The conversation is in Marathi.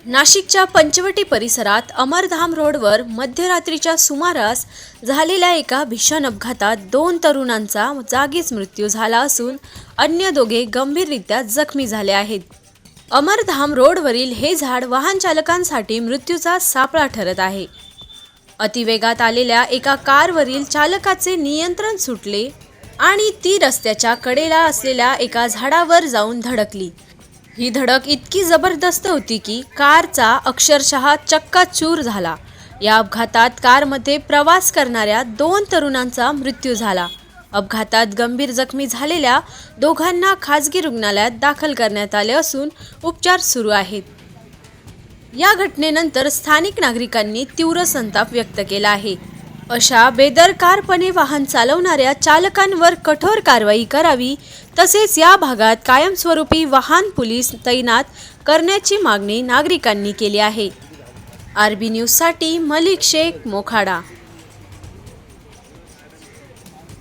नाशिकच्या पंचवटी परिसरात अमरधाम रोडवर मध्यरात्रीच्या सुमारास झालेल्या एका भीषण अपघातात 2 तरुणांचा जागीच मृत्यू झाला असून अन्य दोघे गंभीररित्या जखमी झाले आहेत। अमरधाम रोडवरील हे झाड वाहन चालकांसाठी मृत्यूचा सापळा ठरत आहे। अतिवेगात आलेल्या एका कारवरील चालकाचे नियंत्रण सुटले आणि ती रस्त्याच्या कडेला असलेल्या एका झाडावर जाऊन धडकली। ही धडक इतकी जबरदस्त होती की कारचा अक्षरशः चक्काचूर झाला। या अपघातात कारमध्ये प्रवास करणाऱ्या 2 तरुणांचा मृत्यू झाला। अपघातात गंभीर जखमी झालेल्या दोघांना खासगी रुग्णालयात दाखल करण्यात आले असून उपचार सुरू आहेत। या घटनेनंतर स्थानिक नागरिकांनी तीव्र संताप व्यक्त केला आहे। अशा बेदरकारपणे वाहन चालवणाऱ्या चालकांवर कठोर कारवाई करावी, तसेच या भागात कायमस्वरूपी वाहन पोलीस तैनात करण्याची मागणी नागरिकांनी केली आहे। आरबी न्यूजसाठी मलिक शेख, मोखाडा।